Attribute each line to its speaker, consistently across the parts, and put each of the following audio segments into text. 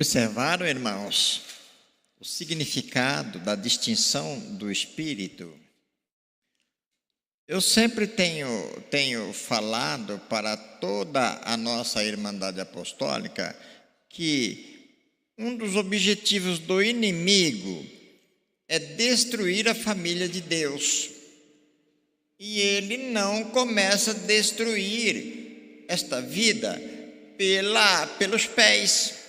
Speaker 1: Observaram, irmãos, o significado da distinção do Espírito? Eu sempre tenho falado para toda a nossa Irmandade Apostólica que um dos objetivos do inimigo é destruir a família de Deus. E ele não começa a destruir esta vida pelos pés.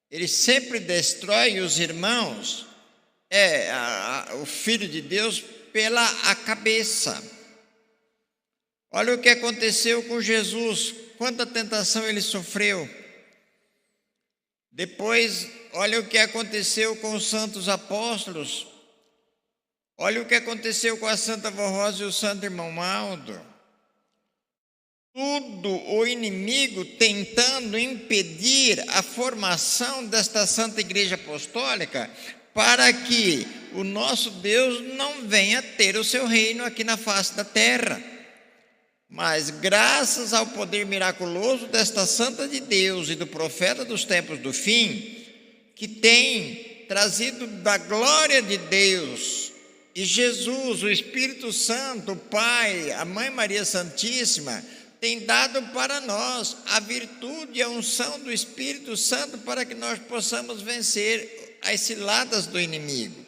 Speaker 1: Ele sempre destrói os irmãos, o Filho de Deus, pela cabeça. Olha o que aconteceu com Jesus, quanta tentação ele sofreu. Depois, olha o que aconteceu com os santos apóstolos. Olha o que aconteceu com a Santa Vó Rosa e o Santo Irmão Aldo. Tudo o inimigo tentando impedir a formação desta Santa Igreja Apostólica para que o nosso Deus não venha ter o seu reino aqui na face da terra. Mas graças ao poder miraculoso desta Santa de Deus e do profeta dos tempos do fim, que tem trazido da glória de Deus, e Jesus, o Espírito Santo, o Pai, a Mãe Maria Santíssima, tem dado para nós a virtude e a unção do Espírito Santo para que nós possamos vencer as ciladas do inimigo.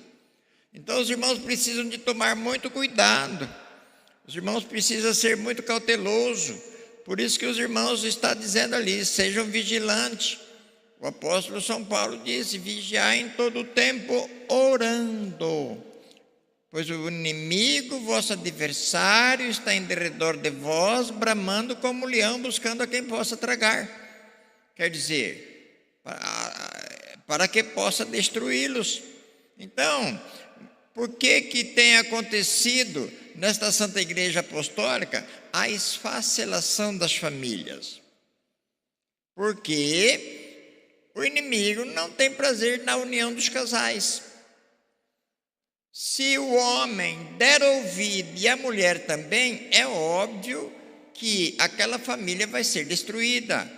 Speaker 1: Então os irmãos precisam de tomar muito cuidado, os irmãos precisam ser muito cautelosos. Por isso que os irmãos estão dizendo ali, sejam vigilantes. O apóstolo São Paulo disse, vigiai em todo o tempo orando. Pois o inimigo, vosso adversário, está em derredor de vós, bramando como um leão, buscando a quem possa tragar. Quer dizer, para que possa destruí-los. Então, por que tem acontecido nesta Santa Igreja Apostólica a esfacelação das famílias? Porque o inimigo não tem prazer na união dos casais. Se o homem der ouvido e a mulher também, é óbvio que aquela família vai ser destruída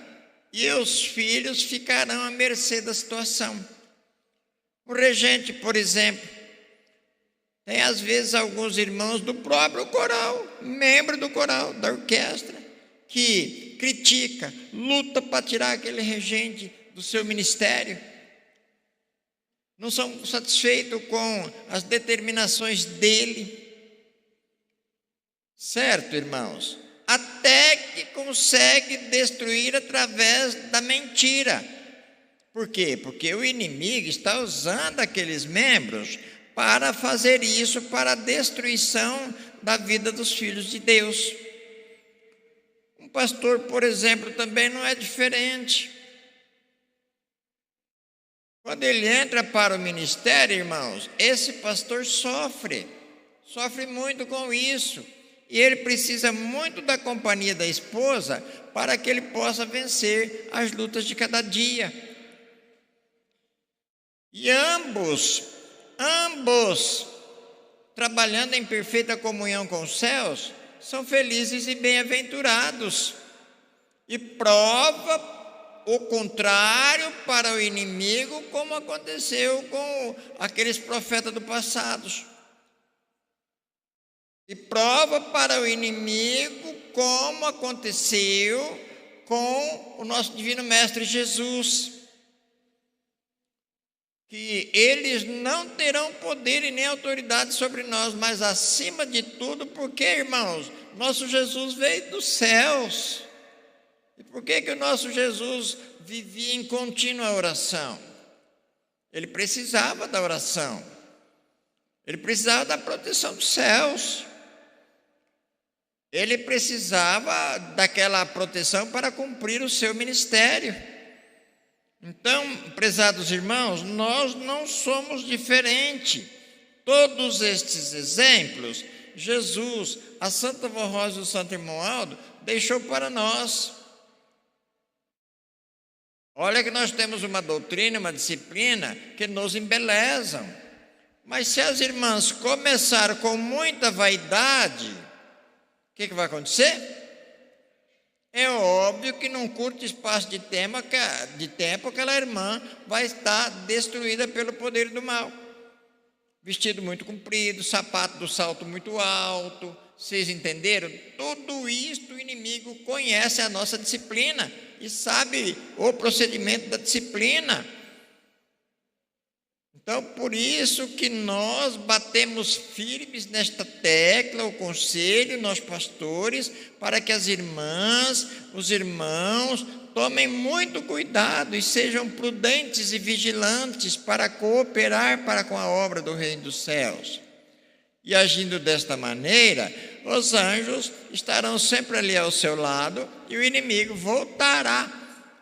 Speaker 1: e os filhos ficarão à mercê da situação. O regente, por exemplo, tem às vezes alguns irmãos do próprio coral, membro do coral, da orquestra, que critica, luta para tirar aquele regente do seu ministério. Não são satisfeitos com as determinações dele. Certo, irmãos? Até que consegue destruir através da mentira. Por quê? Porque o inimigo está usando aqueles membros para fazer isso, para a destruição da vida dos filhos de Deus. Um pastor, por exemplo, também não é diferente. Quando ele entra para o ministério, irmãos, esse pastor sofre muito com isso. E ele precisa muito da companhia da esposa para que ele possa vencer as lutas de cada dia. E ambos, trabalhando em perfeita comunhão com os céus, são felizes e bem-aventurados. E prova o contrário para o inimigo, como aconteceu com aqueles profetas do passado. E prova para o inimigo, como aconteceu com o nosso Divino Mestre Jesus, que eles não terão poder e nem autoridade sobre nós, mas acima de tudo, porque, irmãos, nosso Jesus veio dos céus. E por que o nosso Jesus vivia em contínua oração? Ele precisava da oração. Ele precisava da proteção dos céus. Ele precisava daquela proteção para cumprir o seu ministério. Então, prezados irmãos, nós não somos diferentes. Todos estes exemplos, Jesus, a Santa Vó Rosa e o Santo Irmão Aldo, deixou para nós. Olha que nós temos uma doutrina, uma disciplina que nos embelezam. Mas se as irmãs começarem com muita vaidade, o que vai acontecer? é óbvio que num curto espaço de tempo aquela irmã vai estar destruída pelo poder do mal. Vestido muito comprido, sapato do salto muito alto. Vocês entenderam? Tudo isto o inimigo conhece a nossa disciplina e sabe o procedimento da disciplina. Então, por isso que nós batemos firmes nesta tecla, o conselho, nós pastores, para que as irmãs, os irmãos, tomem muito cuidado e sejam prudentes e vigilantes para cooperar para com a obra do Reino dos Céus. E agindo desta maneira, os anjos estarão sempre ali ao seu lado e o inimigo voltará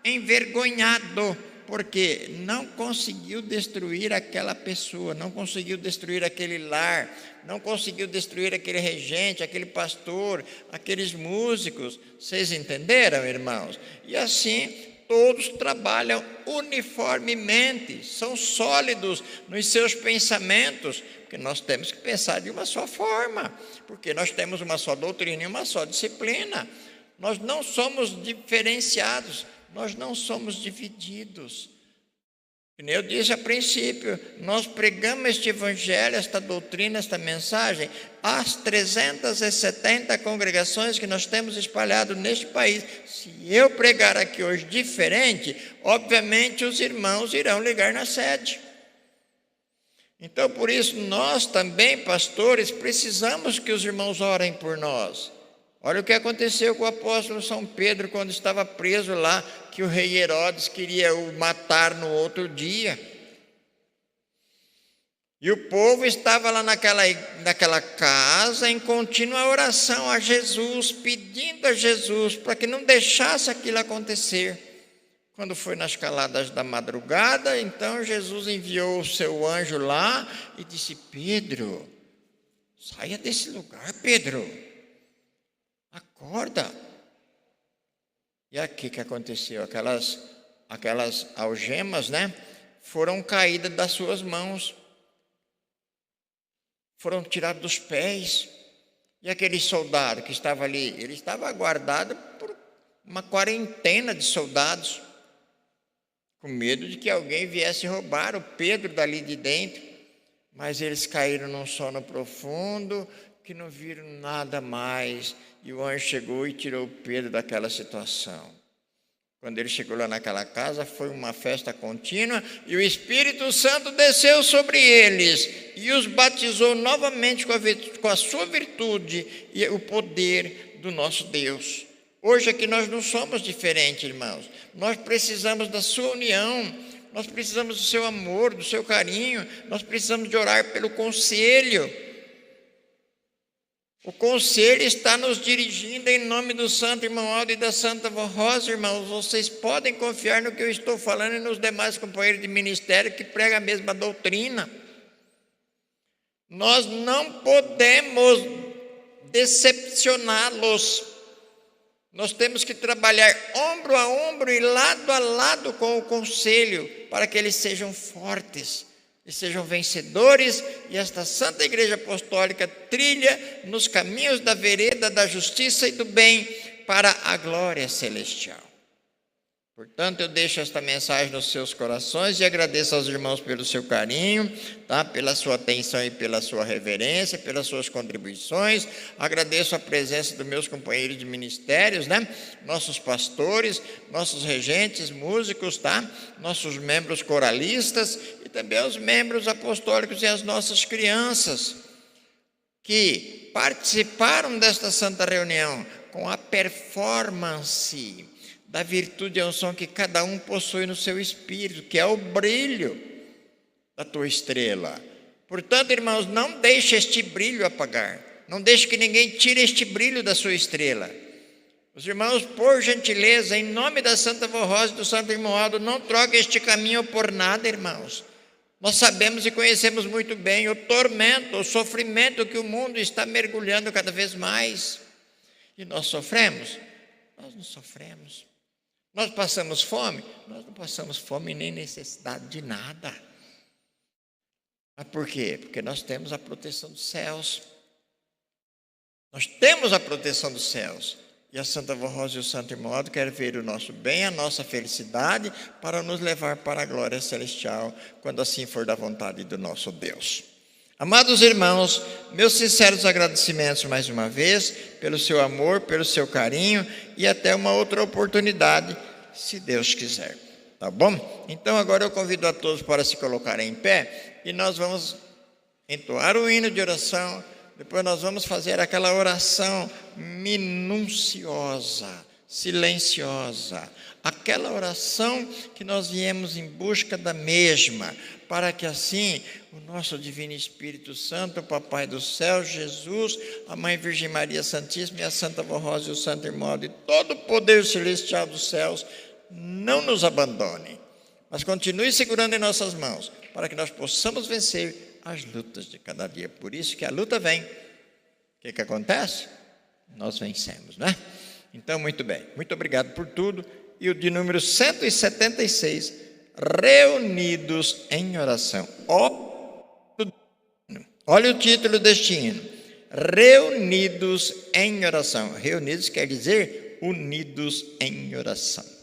Speaker 1: envergonhado, porque não conseguiu destruir aquela pessoa, não conseguiu destruir aquele lar, não conseguiu destruir aquele regente, aquele pastor, aqueles músicos. Vocês entenderam, irmãos? E assim todos trabalham uniformemente, são sólidos nos seus pensamentos, porque nós temos que pensar de uma só forma, porque nós temos uma só doutrina e uma só disciplina. Nós não somos diferenciados, nós não somos divididos. Como eu disse a princípio, nós pregamos este evangelho, esta doutrina, esta mensagem, às 370 congregações que nós temos espalhado neste país. Se eu pregar aqui hoje diferente, obviamente os irmãos irão ligar na sede. Então, por isso, nós também, pastores, precisamos que os irmãos orem por nós. Olha o que aconteceu com o apóstolo São Pedro quando estava preso lá, que o rei Herodes queria o matar no outro dia. E o povo estava lá naquela casa em contínua oração a Jesus, pedindo a Jesus para que não deixasse aquilo acontecer. Quando foi nas caladas da madrugada, então Jesus enviou o seu anjo lá e disse: Pedro, saia desse lugar, Pedro. Acorda. E aqui que aconteceu? Aquelas algemas, né? Foram caídas das suas mãos. Foram tiradas dos pés. E aquele soldado que estava ali, ele estava aguardado por uma quarentena de soldados, com medo de que alguém viesse roubar o Pedro dali de dentro. Mas eles caíram num sono profundo, que não viram nada mais, e o anjo chegou e tirou Pedro daquela situação. Quando ele chegou lá naquela casa, foi uma festa contínua, e o Espírito Santo desceu sobre eles, e os batizou novamente com a sua virtude e o poder do nosso Deus. Hoje aqui nós não somos diferentes, irmãos, nós precisamos da sua união, nós precisamos do seu amor, do seu carinho, nós precisamos de orar pelo conselho. O conselho está nos dirigindo em nome do santo irmão Aldo e da santa vó Rosa, irmãos. Vocês podem confiar no que eu estou falando e nos demais companheiros de ministério que pregam a mesma doutrina. Nós não podemos decepcioná-los. Nós temos que trabalhar ombro a ombro e lado a lado com o conselho, para que eles sejam fortes e sejam vencedores, e esta Santa Igreja Apostólica trilha nos caminhos da vereda da justiça e do bem para a glória celestial. Portanto, eu deixo esta mensagem nos seus corações e agradeço aos irmãos pelo seu carinho, tá? Pela sua atenção e pela sua reverência, pelas suas contribuições. Agradeço a presença dos meus companheiros de ministérios, né? Nossos pastores, nossos regentes, músicos, tá? Nossos membros coralistas e também os membros apostólicos e as nossas crianças que participaram desta santa reunião com a performance da virtude e unção que cada um possui no seu espírito, que é o brilho da tua estrela. Portanto, irmãos, não deixe este brilho apagar, não deixe que ninguém tire este brilho da sua estrela. Os irmãos, por gentileza, em nome da Santa Vó Rosa e do Santo Irmão Aldo, não troquem este caminho por nada, irmãos. Nós sabemos e conhecemos muito bem o tormento, o sofrimento que o mundo está mergulhando cada vez mais. E nós sofremos? Nós não sofremos. Nós passamos fome? Nós não passamos fome nem necessidade de nada. Mas por quê? Porque nós temos a proteção dos céus. Nós temos a proteção dos céus. E a Santa Vó Rosa e o Santo Irmão querem ver o nosso bem, a nossa felicidade, para nos levar para a glória celestial, quando assim for da vontade do nosso Deus. Amados irmãos, meus sinceros agradecimentos mais uma vez, pelo seu amor, pelo seu carinho, e até uma outra oportunidade, se Deus quiser. Tá bom? Então agora eu convido a todos para se colocarem em pé, e nós vamos entoar o hino de oração. Depois nós vamos fazer aquela oração minuciosa, silenciosa. Aquela oração que nós viemos em busca da mesma, para que assim o nosso Divino Espírito Santo, o Papai do Céu, Jesus, a Mãe Virgem Maria Santíssima e a Santa Vó Rosa e o Santo Irmão e todo o poder celestial dos céus não nos abandone, mas continue segurando em nossas mãos, para que nós possamos vencer as lutas de cada dia. Por isso que a luta vem. O que acontece? Nós vencemos, né? Então, muito bem. Muito obrigado por tudo. E o de número 176, reunidos em oração. Olha o título deste hino. Reunidos em oração. Reunidos quer dizer unidos em oração.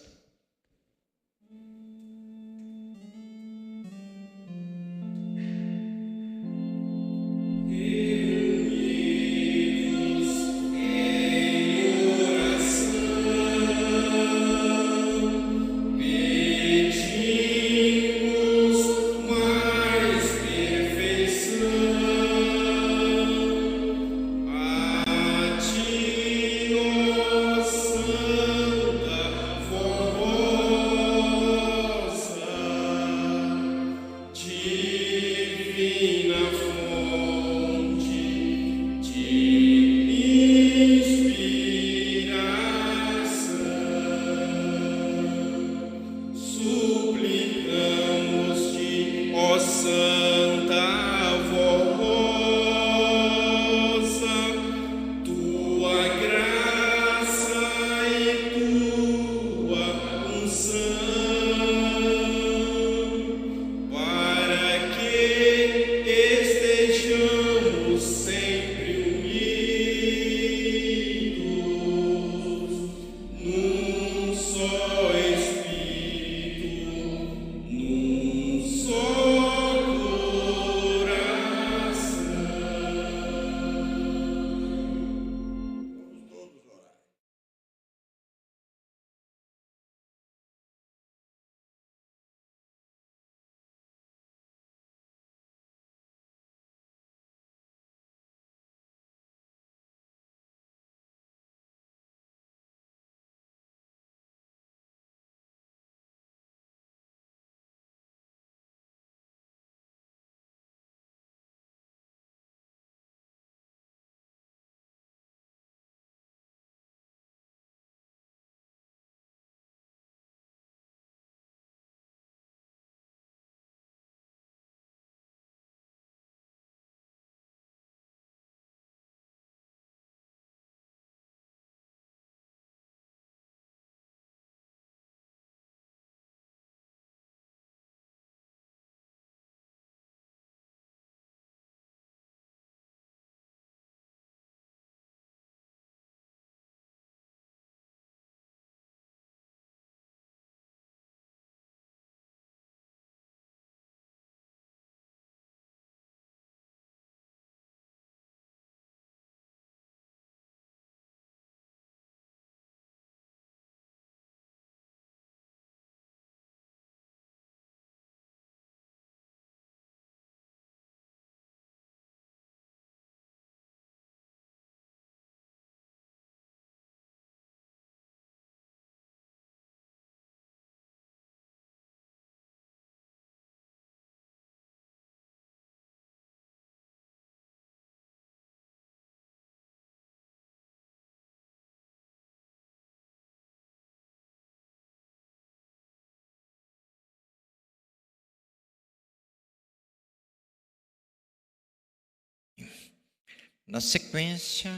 Speaker 1: Na sequência,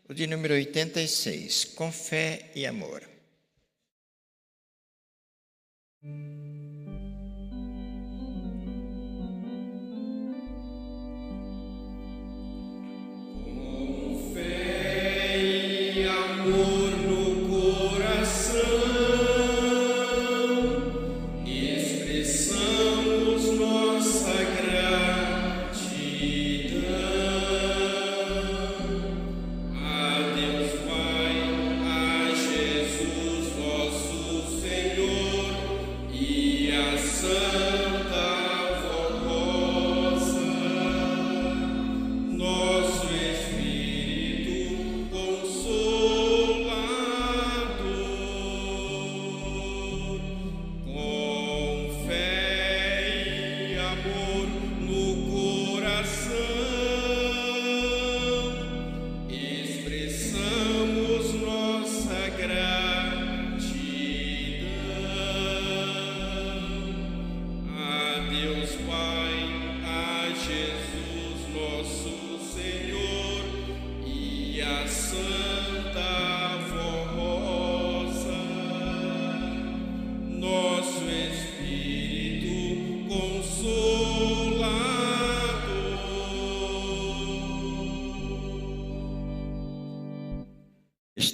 Speaker 1: o de número 86, com fé e amor.
Speaker 2: Com fé e amor no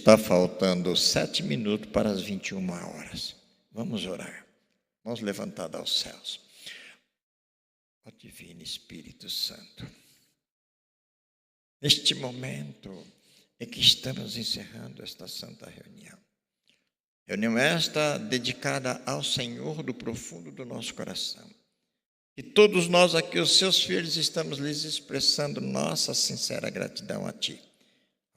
Speaker 1: Está faltando 7 minutos para as 21 horas. Vamos orar. Vamos levantar aos céus. Ó Divino Espírito Santo, neste momento é que estamos encerrando esta santa reunião. Reunião esta dedicada ao Senhor do profundo do nosso coração. E todos nós aqui, os seus filhos, estamos lhes expressando nossa sincera gratidão a Ti.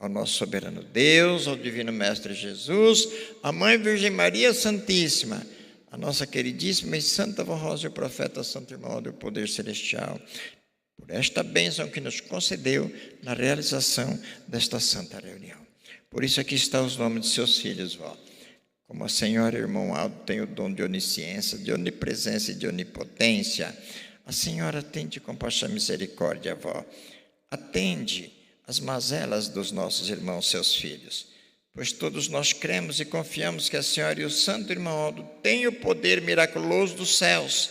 Speaker 1: Ao nosso soberano Deus, ao Divino Mestre Jesus, à Mãe Virgem Maria Santíssima, a nossa queridíssima e santa Vó Rosa e o profeta Santo Irmão do Poder Celestial, por esta bênção que nos concedeu na realização desta santa reunião. Por isso aqui estão os nomes de seus filhos, vó. Como a senhora e o irmão Aldo têm o dom de onisciência, de onipresença e de onipotência, a senhora tende compaixão e misericórdia, vó. Atende as mazelas dos nossos irmãos, seus filhos. Pois todos nós cremos e confiamos que a senhora e o santo irmão Aldo têm o poder miraculoso dos céus.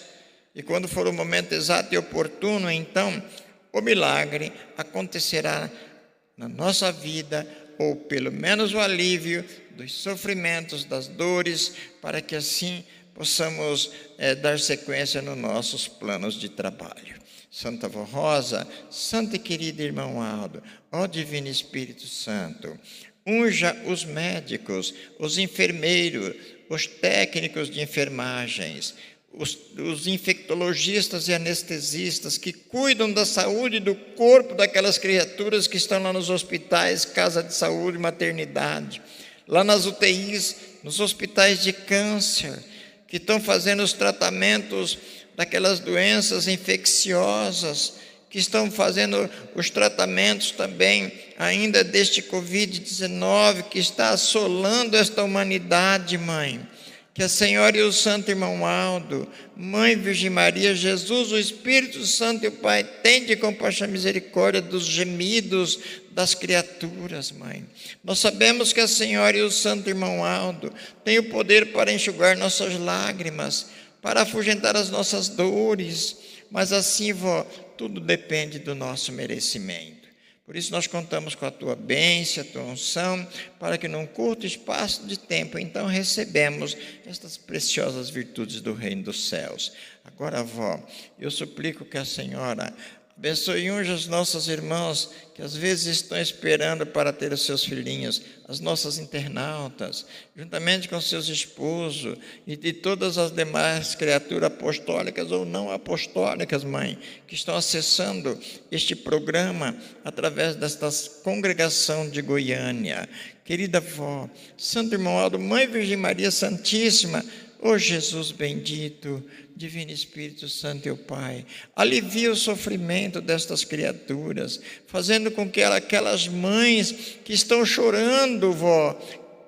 Speaker 1: E quando for o momento exato e oportuno, então, o milagre acontecerá na nossa vida, ou pelo menos o alívio dos sofrimentos, das dores, para que assim possamos dar sequência nos nossos planos de trabalho. Santa Vó Rosa, Santo e querido irmão Aldo, ó Divino Espírito Santo, unja os médicos, os enfermeiros, os técnicos de enfermagens, os infectologistas e anestesistas que cuidam da saúde do corpo daquelas criaturas que estão lá nos hospitais, casa de saúde, maternidade, lá nas UTIs, nos hospitais de câncer, que estão fazendo os tratamentos daquelas doenças infecciosas, que estão fazendo os tratamentos também ainda deste Covid-19 que está assolando esta humanidade, Mãe. Que a Senhora e o Santo Irmão Aldo, Mãe Virgem Maria, Jesus, o Espírito Santo e o Pai, tende compaixão e misericórdia dos gemidos das criaturas, Mãe. Nós sabemos que a Senhora e o Santo Irmão Aldo têm o poder para enxugar nossas lágrimas, para afugentar as nossas dores, mas assim, vó, tudo depende do nosso merecimento. Por isso nós contamos com a tua bênção, a tua unção, para que num curto espaço de tempo, então, recebemos estas preciosas virtudes do reino dos céus. Agora, vó, eu suplico que a senhora abençoe e unja os nossos irmãos que às vezes estão esperando para ter os seus filhinhos, as nossas internautas, juntamente com seus esposos e de todas as demais criaturas apostólicas ou não apostólicas, Mãe, que estão acessando este programa através desta congregação de Goiânia. Querida vó, Santo Irmão Aldo, Mãe Virgem Maria Santíssima, ó Jesus bendito, Divino Espírito Santo e o Pai, alivia o sofrimento destas criaturas, fazendo com que aquelas mães que estão chorando, vó,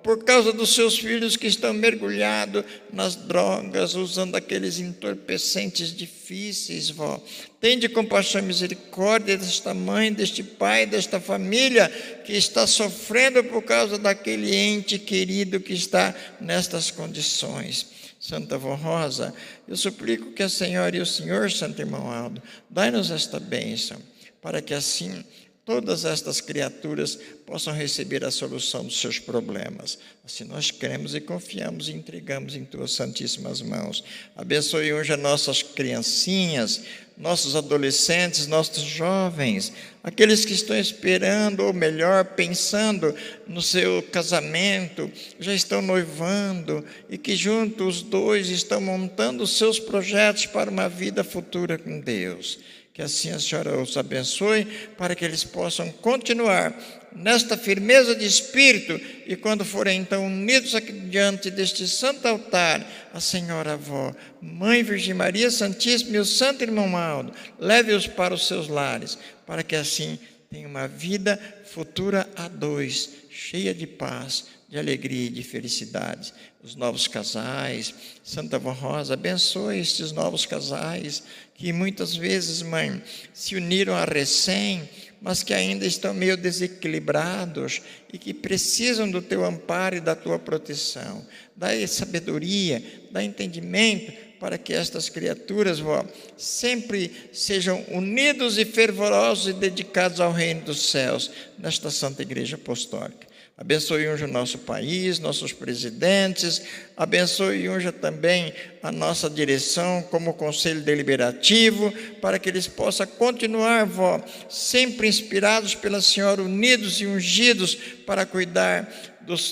Speaker 1: por causa dos seus filhos que estão mergulhados nas drogas, usando aqueles entorpecentes difíceis, vó. Tende compaixão e misericórdia desta mãe, deste pai, desta família que está sofrendo por causa daquele ente querido que está nestas condições. Santa Vó Rosa, eu suplico que a Senhora e o Senhor, Santo Irmão Aldo, dai-nos esta bênção, para que assim todas estas criaturas possam receber a solução dos seus problemas. Assim nós cremos e confiamos e entregamos em tuas santíssimas mãos. Abençoe hoje as nossas criancinhas, nossos adolescentes, nossos jovens, aqueles que estão esperando, ou melhor, pensando no seu casamento, já estão noivando e que juntos os dois estão montando os seus projetos para uma vida futura com Deus. Que assim a senhora os abençoe, para que eles possam continuar nesta firmeza de espírito, e quando forem então unidos aqui diante deste santo altar, a Senhora Avó, Mãe Virgem Maria Santíssima e o Santo Irmão Aldo, leve-os para os seus lares, para que assim tenham uma vida futura a dois, cheia de paz, de alegria e de felicidade. Os novos casais, Santa Avó Rosa, abençoe estes novos casais, que muitas vezes, Mãe, se uniram a recém, mas que ainda estão meio desequilibrados e que precisam do teu amparo e da tua proteção. Dá sabedoria, dá entendimento, para que estas criaturas, vó, sempre sejam unidos e fervorosos e dedicados ao reino dos céus, nesta Santa Igreja Apostólica. Abençoe e unja o nosso país, nossos presidentes, abençoe e unja também a nossa direção como Conselho Deliberativo, para que eles possam continuar, vó, sempre inspirados pela Senhora, unidos e ungidos para cuidar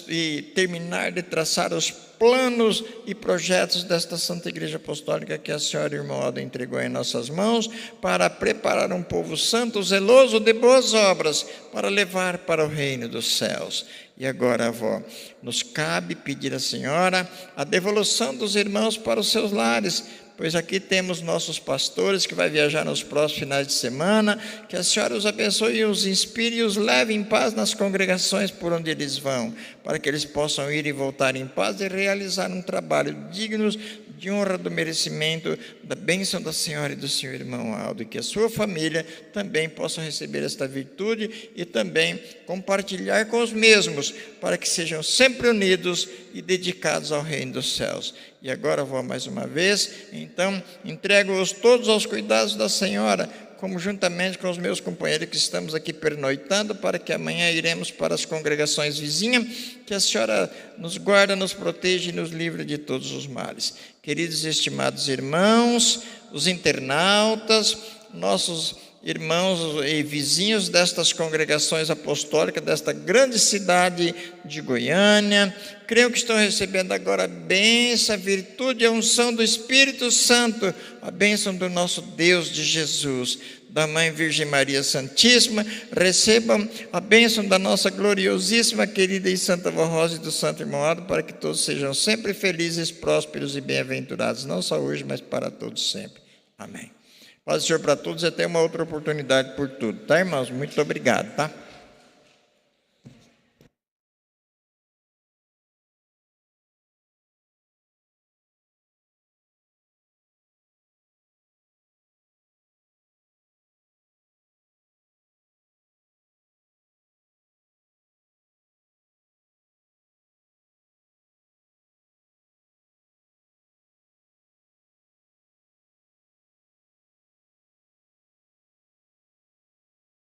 Speaker 1: e terminar de traçar os planos e projetos desta Santa Igreja Apostólica que a Senhora, irmão Aldo, entregou em nossas mãos, para preparar um povo santo, zeloso de boas obras, para levar para o reino dos céus. E agora, avó, nos cabe pedir à Senhora a devolução dos irmãos para os seus lares, pois aqui temos nossos pastores que vai viajar nos próximos finais de semana, que a Senhora os abençoe e os inspire e os leve em paz nas congregações por onde eles vão, para que eles possam ir e voltar em paz e realizar um trabalho digno de honra do merecimento, da bênção da Senhora e do seu irmão Aldo, e que a sua família também possa receber esta virtude e também compartilhar com os mesmos, para que sejam sempre unidos e dedicados ao reino dos céus. E agora vou mais uma vez, então, entrego-os todos aos cuidados da Senhora, como juntamente com os meus companheiros que estamos aqui pernoitando, para que amanhã iremos para as congregações vizinhas, que a Senhora nos guarda, nos protege e nos livre de todos os males. Queridos e estimados irmãos, os internautas, nossos irmãos e vizinhos destas congregações apostólicas, desta grande cidade de Goiânia, creio que estão recebendo agora a bênção, a virtude e a unção do Espírito Santo, a bênção do nosso Deus de Jesus, da Mãe Virgem Maria Santíssima. Recebam a bênção da nossa gloriosíssima, querida e Santa Vó Rosa e do Santo Irmão Aldo, para que todos sejam sempre felizes, prósperos e bem-aventurados, não só hoje, mas para todos sempre. Amém. Paz do Senhor para todos e até uma outra oportunidade por tudo. Tá, irmãos? Muito obrigado, tá?